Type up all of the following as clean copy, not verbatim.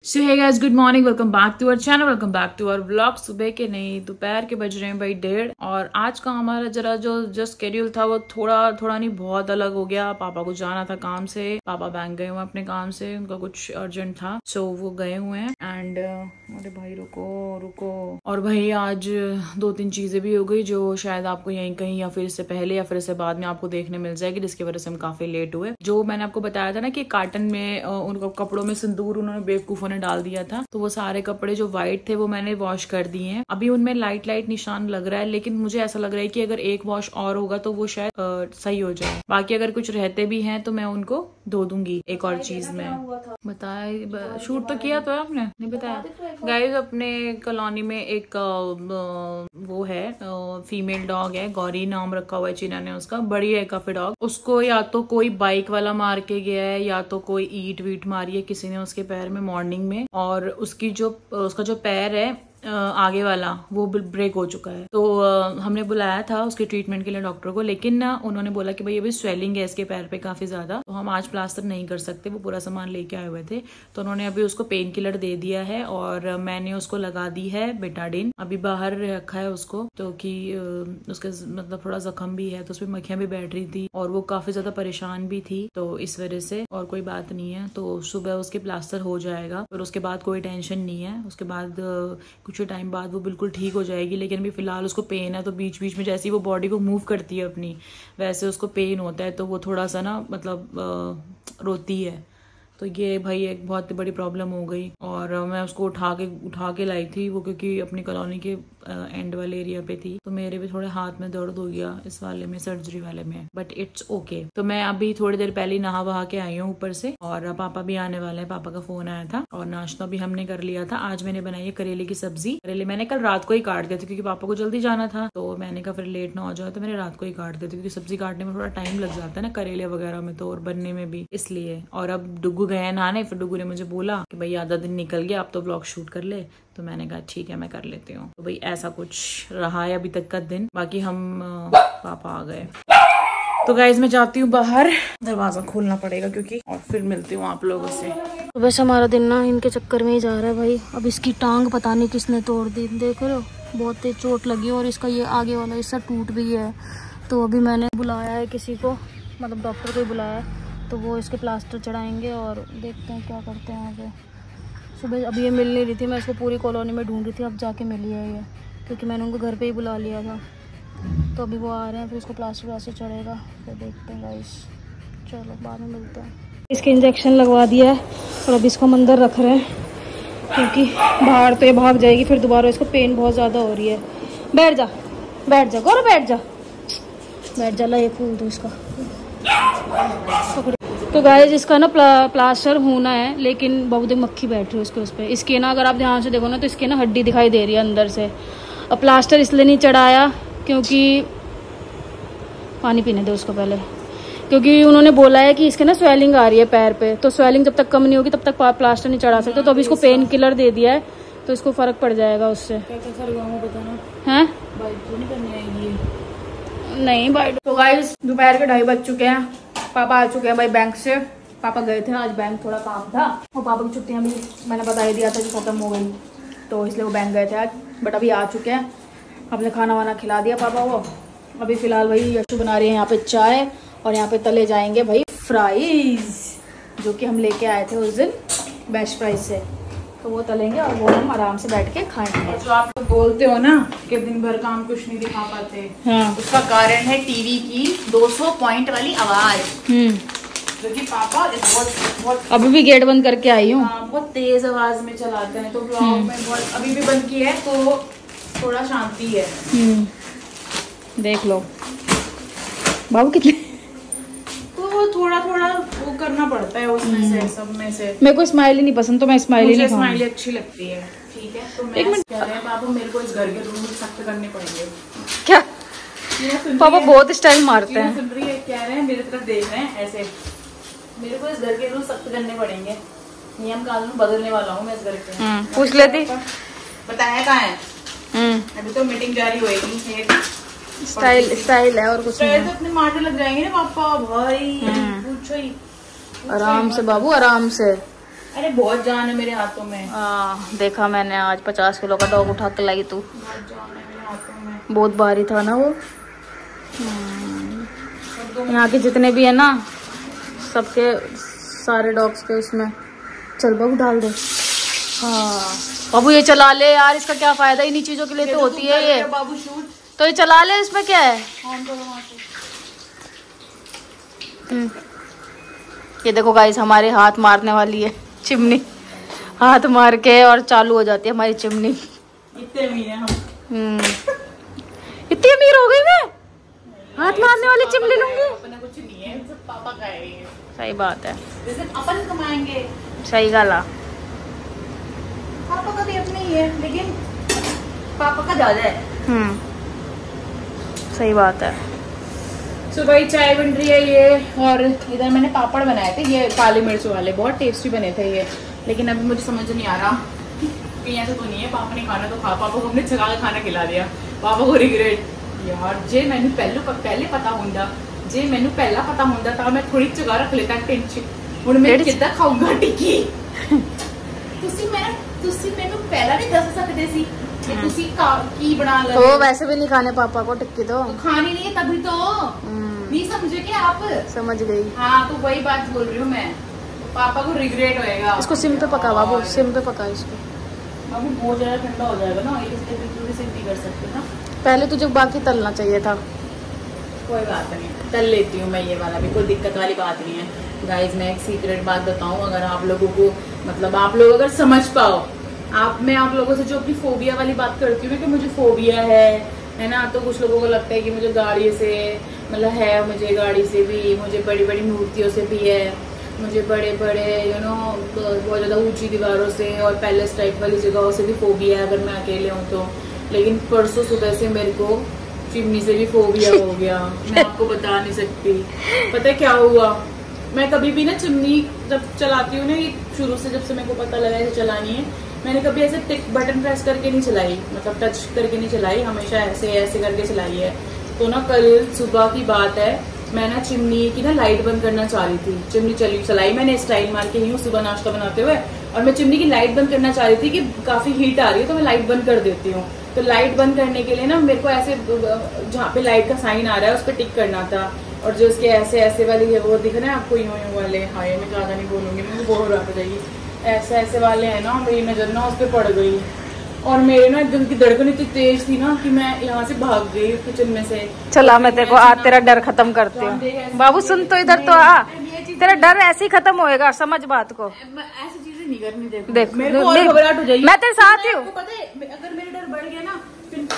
So hey guys, good morning, welcome back to our channel, welcome back to our vlog. सुबह के नहीं, दोपहर के बज रहे हैं भाई 1:30 और आज का हमारा जरा जो स्केड्यूल था वो थोड़ा नहीं बहुत अलग हो गया। पापा को जाना था काम से, पापा बैंक गए हुए अपने काम से, उनका कुछ अर्जेंट था, सो वो गए हुए हैं। एंड अरे भाई रुको और भाई आज 2-3 चीजें भी हो गई जो शायद आपको यहीं कहीं या फिर इससे पहले या फिर इससे बाद में आपको देखने मिल जाएगी, जिसकी वजह से हम काफी लेट हुए। जो मैंने आपको बताया था ना कि कार्टन में उनको कपड़ों में सिंदूर उन्होंने बेवकूफों ने डाल दिया था, तो वो सारे कपड़े जो व्हाइट थे वो मैंने वॉश कर दिए हैं। अभी उनमें लाइट निशान लग रहा है, लेकिन मुझे ऐसा लग रहा है कि अगर एक वॉश और होगा तो वो शायद सही हो जाए। बाकी अगर कुछ रहते भी हैं तो मैं उनको धो दूंगी। एक और चीज में बताया, शूट तो किया तो आपने नहीं बताया गाइस। अपने कॉलोनी में एक वो है फीमेल डॉग है, गौरी नाम रखा हुआ है चीना ने उसका, बड़ी है काफी डॉग। उसको या तो कोई बाइक वाला मार के गया है या तो कोई ईट वीट मारी है किसी ने उसके पैर में मॉर्निंग में, और उसका जो पैर है आगे वाला वो ब्रेक हो चुका है। तो हमने बुलाया था उसके ट्रीटमेंट के लिए डॉक्टर को, लेकिन उन्होंने बोला कि भाई अभी स्वेलिंग है इसके पैर पे काफी ज्यादा, तो हम आज प्लास्टर नहीं कर सकते। वो पूरा सामान लेके आए हुए थे, तो उन्होंने अभी उसको पेन किलर दे दिया है और मैंने उसको लगा दी है बेटाडिन। अभी बाहर रखा है उसको, तो कि उसके मतलब थोड़ा जख्म भी है तो उसमें मक्खियां भी बैठ रही थी और वो काफी ज्यादा परेशान भी थी, तो इस वजह से। और कोई बात नहीं है, तो सुबह उसके प्लास्टर हो जाएगा, फिर उसके बाद कोई टेंशन नहीं है। उसके बाद कुछ टाइम बाद वो बिल्कुल ठीक हो जाएगी, लेकिन अभी फिलहाल उसको पेन है, तो बीच बीच में जैसे ही वो बॉडी को मूव करती है अपनी, वैसे उसको पेन होता है, तो वो थोड़ा सा ना मतलब रोती है। तो ये भाई एक बहुत बड़ी प्रॉब्लम हो गई। और मैं उसको उठा के लाई थी वो, क्योंकि अपनी कॉलोनी के एंड वाले एरिया पे थी, तो मेरे भी थोड़े हाथ में दर्द हो गया इस वाले में, सर्जरी वाले में, बट इट्स ओके। तो मैं अभी थोड़ी देर पहले नहा वहा के आई हूँ ऊपर से, और पापा भी आने वाले हैं, पापा का फोन आया था और नाश्ता भी हमने कर लिया था। आज मैंने बनाई है करेले की सब्जी। करेले मैंने कल रात को ही काट दिया था क्योंकि पापा को जल्दी जाना था, तो मैंने कहा फिर लेट ना हो जाए, तो मैंने रात को ही काट दिया था क्योंकि सब्जी काटने में थोड़ा टाइम लग जाता है ना करेले वगैरह में, तो और बनने में भी, इसलिए। और अब डुगू गए नहाने, फिर डुगू ने मुझे बोला कि भाई आधा दिन निकल गया, अब तो ब्लॉग शूट कर ले, तो मैंने कहा ठीक है मैं कर लेती हूँ। तो भाई ऐसा कुछ रहा है अभी तक का दिन। बाकी हम पापा आ गए, तो गाइज मैं जाती हूँ बाहर, दरवाजा खोलना पड़ेगा क्योंकि, और फिर मिलती हूँ आप लोगों से। तो वैसे हमारा दिन ना इनके चक्कर में ही जा रहा है भाई। अब इसकी टांग पता नहीं किसने तोड़ दी, देख रहे हो, बहुत तेज चोट लगी, और इसका ये आगे वाला हिस्सा टूट भी है। तो अभी मैंने बुलाया है किसी को, मतलब डॉक्टर को ही बुलाया है, तो वो इसके प्लास्टर चढ़ाएंगे और देखते हैं क्या करते हैं आगे। सुबह अभी ये मिल नहीं रही थी, मैं इसको पूरी कॉलोनी में ढूंढ रही थी, अब जाके मिली है ये, क्योंकि मैंने उनको घर पे ही बुला लिया था। तो अभी वो आ रहे हैं, फिर इसको प्लास्टर चढ़ेगा, फिर देखते हैं गाइस। चलो बाद में मिलते हैं। इसके इंजेक्शन लगवा दिया है और अब इसको हम अंदर रख रहे हैं, क्योंकि बाहर तो ये भाग जाएगी, फिर दोबारा इसको पेन बहुत ज़्यादा हो रही है। बैठ जा गौरव, बैठ जा, ला ये फूल दो इसका। तो गाइस इसका ना प्लास्टर होना है, लेकिन बहुत मक्खी बैठ रही है उसके उस पर। इसकी ना अगर आप ध्यान से देखो ना, तो इसकी ना हड्डी दिखाई दे रही है अंदर से। और प्लास्टर इसलिए नहीं चढ़ाया क्योंकि, पानी पीने दो उसको पहले, क्योंकि उन्होंने बोला है कि इसके ना स्वेलिंग आ रही है पैर पे, तो स्वेलिंग जब तक कम नहीं होगी तब तक प्लास्टर नहीं चढ़ा सकते। तो अभी इसको पेन किलर दे दिया है, तो इसको फर्क पड़ जाएगा उससे। हैं नहीं बाइट। तो गाइस दोपहर के 2:30 बज चुके हैं, पापा आ चुके हैं भाई बैंक से। पापा गए थे आज बैंक, थोड़ा काम था, और पापा की छुट्टियां भी मैंने बता ही दिया था कि खत्म हो गई, तो इसलिए वो बैंक गए थे आज, बट अभी आ चुके हैं। हमने खाना वाना खिला दिया पापा को। अभी फिलहाल भाई यशु बना रही है यहाँ पे चाय, और यहाँ पे तले जाएंगे भाई फ्राइज, जो कि हम लेके आए थे उस दिन बेस्ट प्राइस से, तो वो तलेंगे और वो हम आराम से बैठ के खाएंगे। जो आप लोग बोलते हो ना कि दिन भर काम कुछ नहीं दिखा पाते, हाँ, उसका कारण है टीवी की 200 पॉइंट वाली आवाज, जो कि पापा बहुत अभी भी गेट बंद करके आई हूँ, बहुत तेज आवाज में चलाते हैं, तो ब्लॉग में बहुत, अभी भी बंद की है तो थोड़ा शांति है। देख लो बाबू कितने, तो थोड़ा वो करना पड़ता है उसमें से, सब में से। मेरे को स्माइली नहीं पसंद, तो मैं स्माइली नहीं, स्माइली अच्छी लगती है, ठीक है। तो मैं कह रहे हैं पापा मेरे को इस घर के रूल सख्त करने पड़ेंगे। क्या पापा बहुत स्टाइल मारते हैं, सुन रही है, कह रहे हैं मेरी तरफ देख रहे हैं ऐसे, मेरे को इस घर के रूल सख्त करने पड़ेंगे, नियम कानून बदलने वाला हूँ मैं इस घर के। पूछ लेती, बताया कहाँ है, अभी तो मीटिंग जारी होगी। स्टाइल है और कुछ नहीं, तो अपने माटे लग जाएंगे ना पापा भाई, पूछो ही आराम से बाबू, आराम से। अरे बहुत जान है मेरे हाथों में। देखा मैंने आज 50 किलो का डॉग उठा के लाई तू। बहुत जान है मेरे हाथों में। बहुत भारी था ना वो। यहाँ के जितने भी है ना, सबके सारे डॉग्स के उसमें। चल बाबू डाल दे। हाँ बाबू ये चला ले यार, इसका क्या फायदा, इन्हीं चीजों के लिए तो होती है ये। बाबू शूट तो ये चला ले, इसमें क्या है। ये देखो गाइस, हमारे हाथ मारने वाली है चिमनी। हाथ मार के और चालू हो जाती है हमारी चिमनी। इतने अमीर हैं हम। इतनी अमीर हो गई मैं, हाथ मारने वाली चिमनी लूंगी। अपना कुछ नहीं है, सब पापा का है ये। सही बात है, जैसे अपन कमाएंगे। सही गाला। पापा का भी अपना ही है, लेकिन पापा का ज्यादा है। सही बात है। सुबह ही चाय बन रही है ये, और इधर मैंने पापड़ बनाए थे, ये काली मिर्च वाले, बहुत टेस्टी बने थे ये। लेकिन अभी मुझे समझ नहीं आ रहा कि ऐसा तो नहीं है, पापा ने खाना तो खा, पापा को हमने चला के खाना खिला दिया। पापा को रिग्रेट यार, जे मैंने पहले पता होंदा, जे मैंने पहला पता होंदा तो मैं थोड़ी जगह रख लेता टेंशन। हुण मैं किद्दां खाऊंगा टिक्की। तुसी मैनू पहला नहीं दस सकते सी कि तुसी की बना ले। तो वैसे भी नहीं खाने पापा को टिक्की, तो खानी नहीं है तभी तो। नहीं समझे क्या आप? समझ गई। हाँ तो वही बात बोल रही हूँ मैं, पापा को रिग्रेट होएगा। इसको सिम पे पका बाबू, सिम पे पका इसको। अभी बहुत ज्यादा ठंडा हो जाएगा ना, इसलिए बिल्कुल भी सिम नहीं कर सकते ना। पहले तुझे बाकी तलना चाहिए था। कोई बात नहीं, तल लेती हूँ मैं ये वाला भी, कोई दिक्कत वाली बात नहीं है। गाइज मैं एक सीक्रेट बात बताऊँ, अगर आप लोगों को मतलब आप लोग अगर समझ पाओ, मैं आप लोगों से जो अपनी फोबिया वाली बात करती हूँ कि मुझे फोबिया है ना, तो कुछ लोगों को लगता है कि मुझे गाड़ी से मतलब है, मुझे गाड़ी से भी, मुझे बड़ी बड़ी मूर्तियों से भी है, मुझे बड़े बड़े बहुत ज़्यादा ऊंची दीवारों से और पैलेस टाइप वाली जगहों से भी फोबिया है अगर मैं अकेले हूँ तो। लेकिन परसों सुबह से मेरे को चिमनी से भी फोबिया हो गया। मैं आपको बता नहीं सकती। पता है क्या हुआ, मैं कभी भी ना चिमनी जब चलाती हूँ ना, ये शुरू से जब से मेरे को पता लगा है चलानी है, मैंने कभी ऐसे टिक बटन प्रेस करके नहीं चलाई, मतलब टच करके नहीं चलाई, हमेशा ऐसे ऐसे करके चलाई है। तो ना कल सुबह की बात है, मैं ना चिमनी की ना लाइट बंद करना चाह रही थी। चिमनी चलाई मैंने स्टाइल मार के ही सुबह नाश्ता बनाते हुए, और मैं चिमनी की लाइट बंद करना चाह रही थी कि काफी हीट आ रही है तो मैं लाइट बंद कर देती हूँ। तो लाइट बंद करने के लिए ना मेरे को ऐसे जहाँ पे लाइट का साइन आ रहा है उस पर टिक करना था, और जो उसके ऐसे ऐसे वाली है वो दिख रहा है आपको, यूं वाले, हाँ ये मैं ज्यादा नहीं बोलूंगी, मुझे बहुत रात हो जाएगी। ऐसे ऐसे वाले हैं ना, मेरी नजर ना उस पर पड़ गई, और मेरे ना दिल की धड़कन इतनी तेज थी ना कि मैं यहाँ से भाग गई किचन में से। चला मैं तेरे को आज तेरा डर खत्म करती हूँ। बाबू सुन तो इधर तो आ, तेरा डर ऐसे ही खत्म होएगा, समझ बात को। ऐसी चीजें नहीं करनी। देख मेरे को और घबराहट हो जाएगी। मैं तेरे साथ ही हूँ। पता है अगर मेरा डर बढ़ गया ना,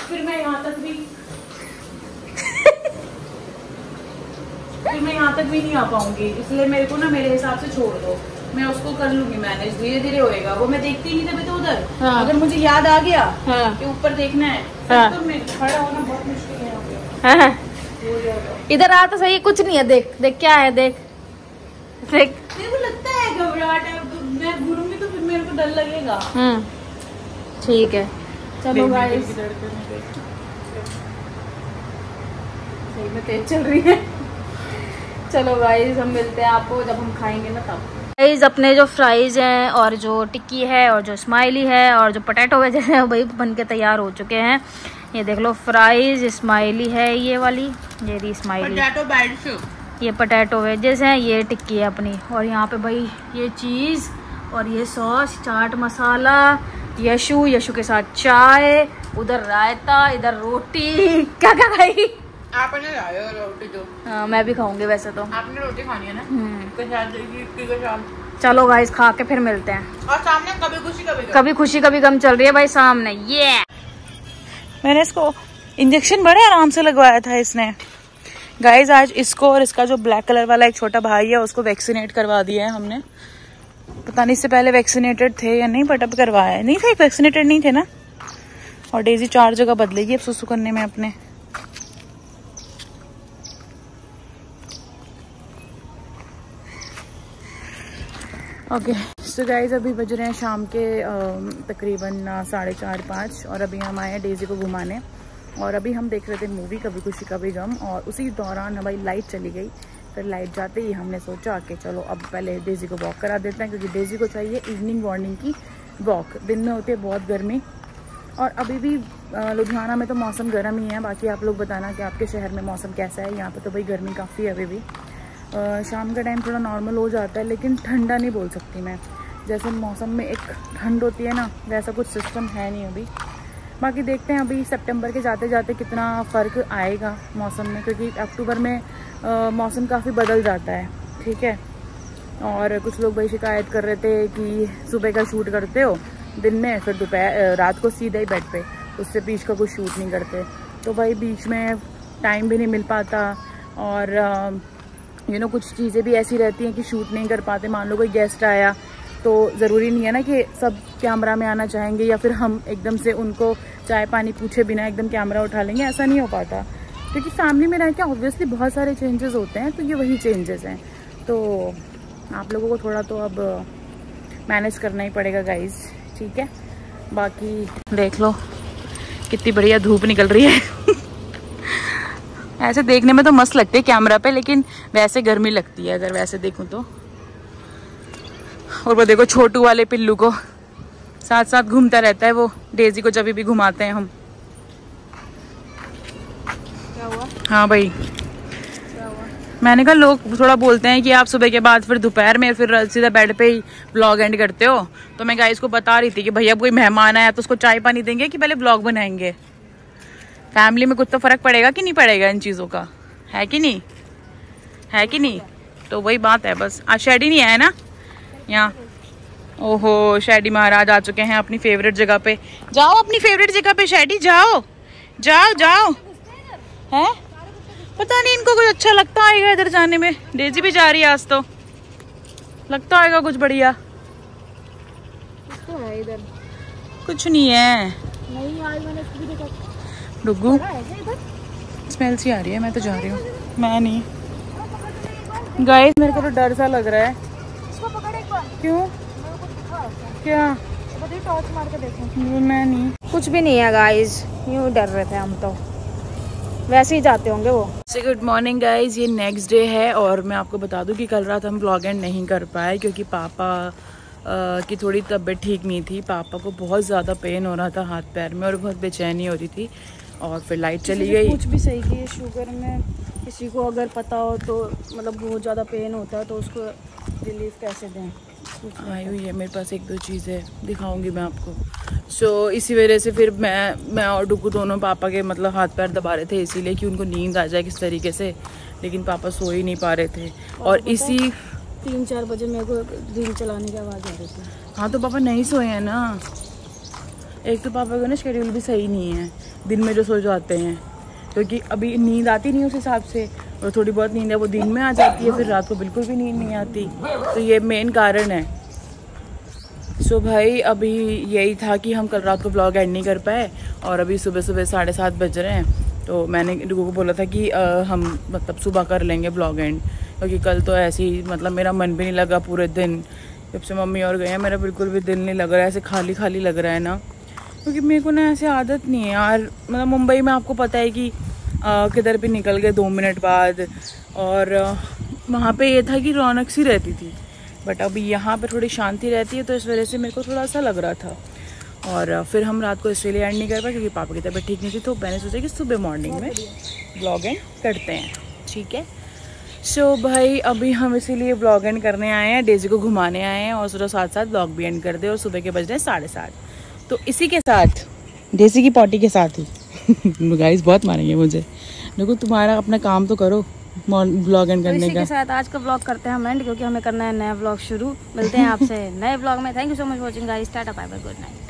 फिर मैं यहाँ तक भी नहीं आ पाऊंगी। इसलिए मेरे को ना मेरे हिसाब से छोड़ दो, मैं उसको कर लूंगी मैनेज, धीरे धीरे होएगा वो। मैं देखती ही नहीं तभी तो उधर। हाँ। अगर मुझे याद आ गया कि ऊपर देखना है, हाँ। तो मैं खड़ा होना बहुत मुश्किल है। हाँ। इधर आ तो सही, कुछ नहीं है, देख देख क्या है, देख देख। मेरे को लगता है घबराहट है, मैं घूरूंगी तो फिर मेरे को डर लगेगा। ठीक है चलो गाइस, सही में तेज चल रही है। चलो गाइस हम मिलते हैं आपको जब हम खाएंगे ना तब। गाइस अपने जो फ्राइज हैं और जो टिक्की है और जो स्माइली है और जो पोटैटो वेजेस है वही बन के तैयार हो चुके हैं। ये देख लो, फ्राइज स्माइली है ये वाली, ये रही स्माइली, ये पोटैटो वेजेस हैं, ये टिक्की है अपनी, और यहाँ पे भाई ये चीज़ और ये सॉस, चाट मसाला, यशु के साथ चाय, उधर रायता, इधर रोटी। क्या क्या खाई आपने? रोटी तो हाँ मैं भी खाऊंगी वैसे तो। आपने रोटी खानी है ना? चलो गाइस खा के फिर मिलते हैं। और सामने कभी खुशी कभी गम चल रही है भाई सामने। ये मैंने इसको इंजेक्शन बड़े आराम से लगवाया था इसने। गाइस आज इसको और इसका जो ब्लैक कलर वाला एक छोटा भाई है उसको वैक्सीनेट करवा दिया है हमने। पता नहीं इससे पहले वैक्सीनेटेड थे या नहीं, बट अब करवाया नहीं था, वैक्सीनेटेड नहीं थे ना। और डेजी 4 जगह बदलेगी अब सुसु करने में अपने। ओके सो गाइज अभी बज रहे हैं शाम के तकरीबन 4:30-5, और अभी हम आए हैं डेजी को घुमाने, और अभी हम देख रहे थे मूवी कभी खुशी कभी गम, और उसी दौरान हमारी लाइट चली गई। फिर लाइट जाते ही हमने सोचा कि चलो अब पहले डेज़ी को वॉक करा देते हैं, क्योंकि डेज़ी को चाहिए इवनिंग मॉर्निंग की वॉक। दिन में होती है बहुत गर्मी, और अभी भी लुधियाना में तो मौसम गर्म ही है। बाकी आप लोग बताना कि आपके शहर में मौसम कैसा है। यहाँ पे तो भाई गर्मी काफ़ी है अभी भी। शाम का टाइम थोड़ा नॉर्मल हो जाता है, लेकिन ठंडा नहीं बोल सकती मैं। जैसे मौसम में एक ठंड होती है ना, वैसा कुछ सिस्टम है नहीं अभी। बाकी देखते हैं अभी सितंबर के जाते जाते कितना फ़र्क आएगा मौसम में, क्योंकि अक्टूबर में मौसम काफ़ी बदल जाता है। ठीक है, और कुछ लोग भाई शिकायत कर रहे थे कि सुबह का शूट करते हो दिन में, फिर दोपहर रात को सीधा ही बेड पे, उससे बीच का कुछ शूट नहीं करते। तो भाई बीच में टाइम भी नहीं मिल पाता, और कुछ चीज़ें भी ऐसी रहती हैं कि शूट नहीं कर पाते। मान लो कोई गेस्ट आया तो ज़रूरी नहीं है ना कि सब कैमरा में आना चाहेंगे, या फिर हम एकदम से उनको चाय पानी पूछे बिना एकदम कैमरा उठा लेंगे, ऐसा नहीं हो पाता। क्योंकि फैमिली में रह के ऑब्वियसली बहुत सारे चेंजेस होते हैं, तो ये वही चेंजेस हैं। तो आप लोगों को थोड़ा तो अब मैनेज करना ही पड़ेगा गाइज। ठीक है, बाकी देख लो कितनी बढ़िया धूप निकल रही है। ऐसे देखने में तो मस्त लगती है कैमरा पे, लेकिन वैसे गर्मी लगती है अगर वैसे देखूं तो। और वो देखो छोटू वाले पिल्लू को साथ साथ घूमता रहता है वो, डेज़ी को जब भी घुमाते हैं हम। क्या हुआ? हाँ भाई, क्या हुआ? मैंने कहा लोग थोड़ा बोलते हैं कि आप सुबह के बाद फिर दोपहर में फिर सीधा बेड पे ही ब्लॉग एंड करते हो। तो मैं गाइस को बता रही थी कि भैया कोई मेहमान आया तो उसको चाय पानी देंगे कि पहले ब्लॉग बनाएंगे। फैमिली में कुछ तो फर्क पड़ेगा कि नहीं पड़ेगा इन चीज़ों का, है कि नहीं, है कि नहीं? तो वही बात है बस। आज शैडी नहीं आया ना यहाँ। ओहो, शैडी महाराज आ चुके हैं अपनी फेवरेट जगह पे। जाओ अपनी फेवरेट जगह पे शैडी, जाओ जाओ जाओ। है पता नहीं इनको कुछ अच्छा लगता आएगा इधर जाने में। डेज़ी भी जा रही है आज, तो लगता आएगा कुछ बढ़िया। तो है इधर कुछ नहीं है। नहीं, आज मैंने इसको भी देखा। डुग्गू, स्मेल सी आ रही है, मैं तो जा रही हूँ। मैं नहीं गाइस, मेरे को तो डर सा लग रहा है। क्यों? क्या? टॉर्च मार के देखो। मैं नहीं, कुछ भी नहीं है गाइस, यूँ डर रहे थे हम तो, वैसे ही जाते होंगे वो। गुड मॉर्निंग गाइज, ये नेक्स्ट डे है। और मैं आपको बता दूं कि कल रात हम ब्लॉग एंड नहीं कर पाए, क्योंकि पापा की थोड़ी तबीयत ठीक नहीं थी। पापा को बहुत ज़्यादा पेन हो रहा था हाथ पैर में, और बहुत बेचैनी हो रही थी, और फिर लाइट चली गई। कुछ भी सही कि शुगर में किसी को अगर पता हो तो मतलब बहुत ज़्यादा पेन होता है, तो उसको रिलीफ कैसे दें। आई हुई है मेरे पास एक दो चीज़ें, दिखाऊंगी मैं आपको। सो इसी वजह से फिर मैं और डुग्गू दोनों पापा के मतलब हाथ पैर दबा रहे थे, इसीलिए कि उनको नींद आ जाए किस तरीके से। लेकिन पापा सो ही नहीं पा रहे थे, और इसी 3-4 बजे मेरे को रील चलाने की आवाज़ आ रही थी। हाँ, तो पापा नहीं सोए हैं ना। एक तो पापा का ना शेड्यूल भी सही नहीं है, दिन में जो सो जाते हैं, क्योंकि अभी नींद आती नहीं उस हिसाब से, और थोड़ी बहुत नींद है वो दिन में आ जाती है, फिर रात को बिल्कुल भी नींद नहीं आती। तो ये मेन कारण है। सो भाई अभी यही था कि हम कल रात को ब्लॉग एंड नहीं कर पाए, और अभी सुबह सुबह 7:30 बज रहे हैं। तो मैंने डुगू को बोला था कि हम मतलब सुबह कर लेंगे ब्लॉग एंड, क्योंकि कल तो ऐसे ही मतलब मेरा मन भी नहीं लगा पूरे दिन। जब से मम्मी और गए हैं मेरा बिल्कुल भी दिल नहीं लग रहा है, ऐसे खाली खाली लग रहा है ना, क्योंकि मेरे को ना ऐसे आदत नहीं है यार। मतलब मुंबई में आपको पता है कि किधर भी निकल गए 2 मिनट बाद, और वहाँ पे ये था कि रौनक सी रहती थी, बट अभी यहाँ पे थोड़ी शांति रहती है, तो इस वजह से मेरे को थोड़ा सा लग रहा था। और फिर हम रात को इसलिए एंड नहीं कर पाए क्योंकि पापा की तबीयत ठीक नहीं थी, तो मैंने सोचा कि सुबह मॉर्निंग में ब्लॉग एंड करते हैं। ठीक है, सो भाई अभी हम इसीलिए ब्लॉग एंड करने आए हैं, डेज़ी को घुमाने आए हैं, और सोचा साथ साथ ब्लॉग भी एंड कर दे। और सुबह के बज रहे हैं 7:30, तो इसी के साथ डेज़ी की पॉटी के साथ ही गाइस बहुत मारेंगे मुझे। देखो तुम्हारा अपना काम तो करो ब्लॉग एंड करने का। इसी के साथ आज का ब्लॉग करते हैं हम एंड, क्योंकि हमें करना है नया ब्लॉग शुरू। मिलते हैं आपसे नए ब्लॉग में। Thank you so much watching guys, tata bye bye, good night.